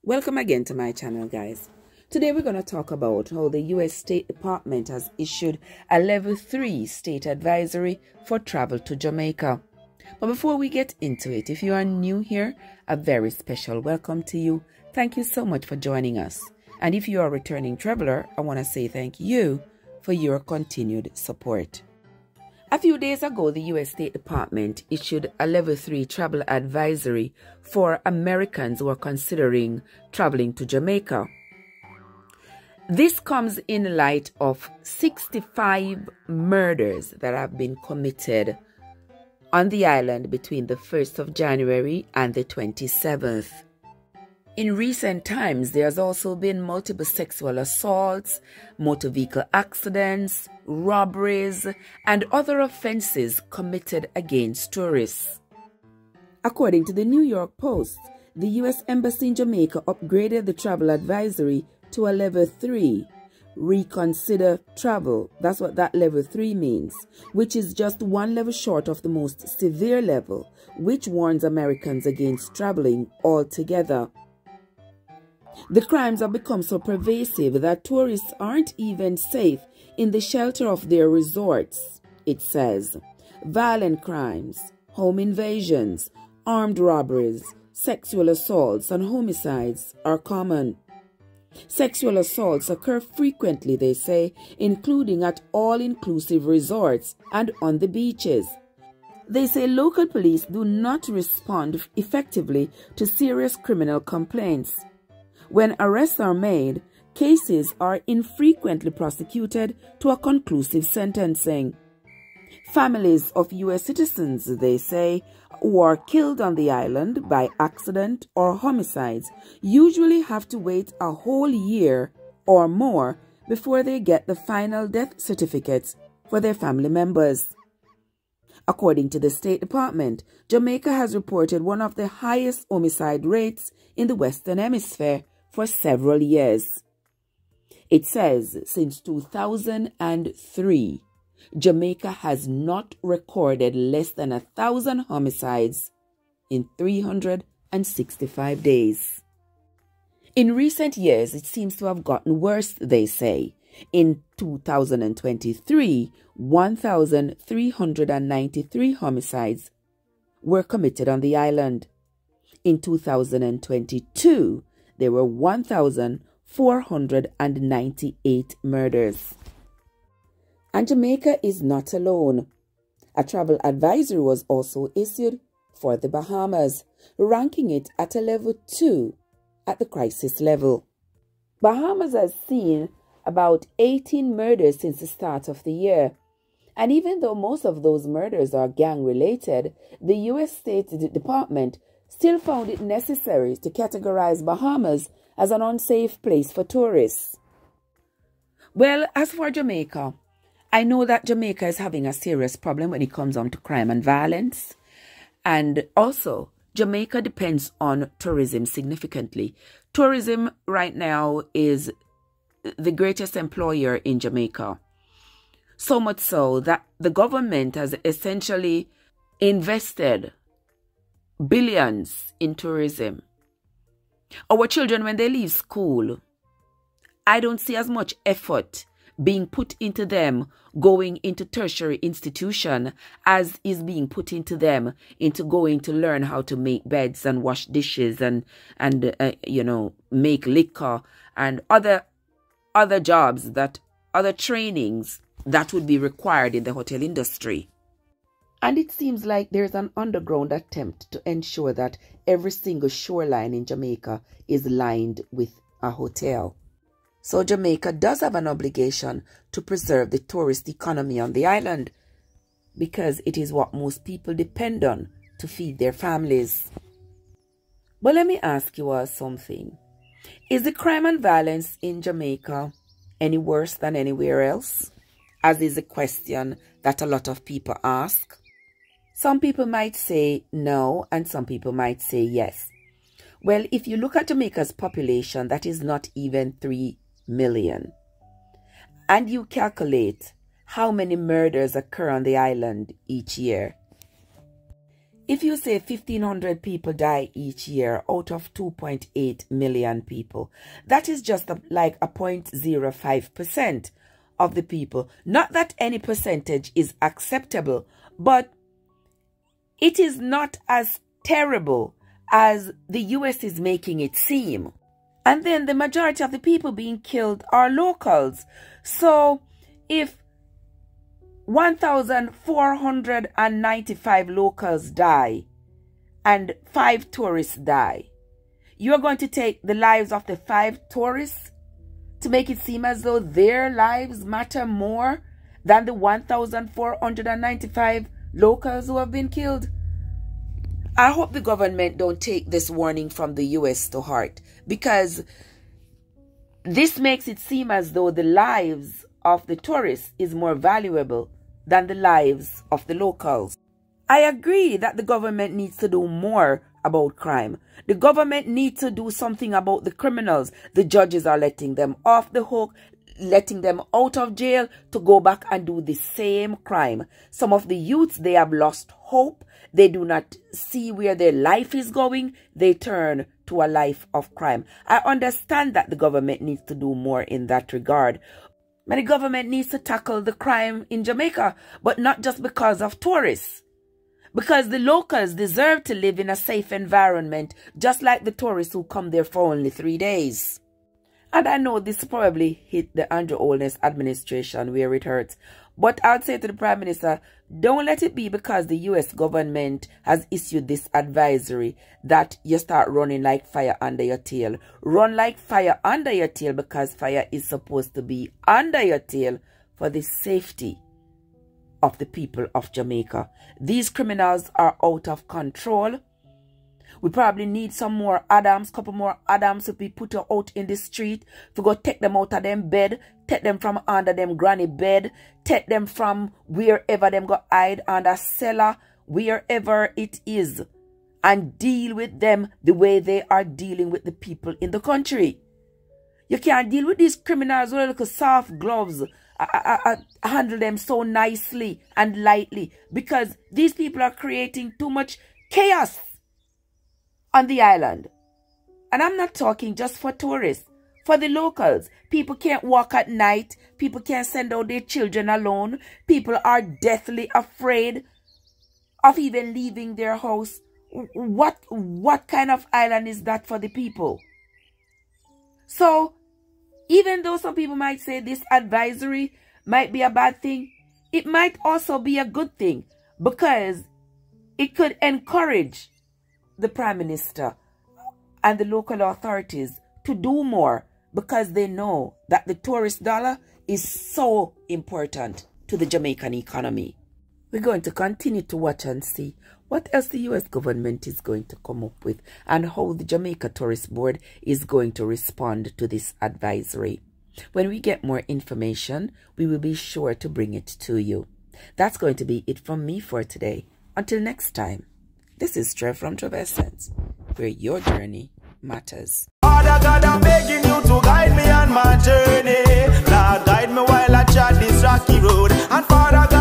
Welcome again to my channel, guys. Today we're going to talk about how the U.S. State Department has issued a Level 3 state advisory for travel to Jamaica. But before we get into it, if you are new here, a very special welcome to you. Thank you so much for joining us. And if you are a returning traveler, I want to say thank you for your continued support. A few days ago, the U.S. State Department issued a Level 3 travel advisory for Americans who are considering traveling to Jamaica. This comes in light of 65 murders that have been committed on the island between the 1st of January and the 27th. In recent times, there has also been multiple sexual assaults, motor vehicle accidents, robberies, and other offenses committed against tourists. According to the New York Post, the U.S. Embassy in Jamaica upgraded the travel advisory to a Level 3. Reconsider travel. That's what that Level 3 means, which is just one level short of the most severe level, which warns Americans against traveling altogether. The crimes have become so pervasive that tourists aren't even safe in the shelter of their resorts, it says. Violent crimes, home invasions, armed robberies, sexual assaults, and homicides are common. Sexual assaults occur frequently, they say, including at all-inclusive resorts and on the beaches. They say local police do not respond effectively to serious criminal complaints. When arrests are made, cases are infrequently prosecuted to a conclusive sentencing. Families of U.S. citizens, they say, who are killed on the island by accident or homicides usually have to wait a whole year or more before they get the final death certificates for their family members. According to the State Department, Jamaica has reported one of the highest homicide rates in the Western Hemisphere for several years. It says since 2003, Jamaica has not recorded less than 1,000 homicides in 365 days. In recent years, it seems to have gotten worse, they say. In 2023, 1,393 homicides were committed on the island. In 2022, there were 1,498 murders. And Jamaica is not alone. A travel advisory was also issued for the Bahamas, ranking it at a Level 2 at the crisis level. Bahamas has seen about 18 murders since the start of the year. And even though most of those murders are gang-related, the U.S. State Department still found it necessary to categorize Bahamas as an unsafe place for tourists. Well, as for Jamaica, I know that Jamaica is having a serious problem when it comes on to crime and violence. And also, Jamaica depends on tourism significantly. Tourism right now is the greatest employer in Jamaica. So much so that the government has essentially invested billions in tourism. Our children, when they leave school, I don't see as much effort being put into them going into tertiary institution as is being put into them into going to learn how to make beds and wash dishes and make liquor and other jobs, other trainings that would be required in the hotel industry. And it seems like there's an underground attempt to ensure that every single shoreline in Jamaica is lined with a hotel. So Jamaica does have an obligation to preserve the tourist economy on the island because it is what most people depend on to feed their families. But let me ask you all something. Is the crime and violence in Jamaica any worse than anywhere else? As is a question that a lot of people ask. Some people might say no, and some people might say yes. Well, if you look at Jamaica's population, that is not even 3 million. And you calculate how many murders occur on the island each year. if you say 1,500 people die each year out of 2.8 million people, that is just like a 0.05% of the people. Not that any percentage is acceptable, but it is not as terrible as the US is making it seem. And then the majority of the people being killed are locals. So if 1,495 locals die and 5 tourists die, you're going to take the lives of the 5 tourists to make it seem as though their lives matter more than the 1,495 locals who have been killed? I hope the government don't take this warning from the US to heart, because this makes it seem as though the lives of the tourists is more valuable than the lives of the locals. I agree that the government needs to do more about crime. The government needs to do something about the criminals. The judges are letting them off the hook, letting them out of jail to go back and do the same crime. Some of the youths, they have lost hope. They do not see where their life is going. They turn to a life of crime. I understand that the government needs to do more in that regard. But the government needs to tackle the crime in Jamaica, but not just because of tourists. Because the locals deserve to live in a safe environment, just like the tourists who come there for only 3 days. And I know this probably hit the Andrew Holness administration where it hurts. But I'd say to the Prime Minister, don't let it be because the US government has issued this advisory that you start running like fire under your tail. Run like fire under your tail, because fire is supposed to be under your tail for the safety of the people of Jamaica. These criminals are out of control. We probably need some more Adams, couple more Adams to be put out in the street to go take them out of them bed, take them from under them granny bed, take them from wherever them go hide, under cellar, wherever it is, and deal with them the way they are dealing with the people in the country. You can't deal with these criminals with little soft gloves. Handle them so nicely and lightly, because these people are creating too much chaos on the island. And I'm not talking just for tourists, for the locals. People can't walk at night. People can't send out their children alone. People are deathly afraid of even leaving their house. What kind of island is that for the people? So even though some people might say this advisory might be a bad thing, it might also be a good thing, because it could encourage the Prime Minister and the local authorities to do more, because they know that the tourist dollar is so important to the Jamaican economy. We're going to continue to watch and see what else the US government is going to come up with, and how the Jamaica Tourist Board is going to respond to this advisory. When we get more information, we will be sure to bring it to you. That's going to be it from me for today. Until next time, this is Trev from Traverse, where your journey matters. Father God, I'm begging you to guide me on my journey. Lord, guide me while I chart this rocky road. And Father God,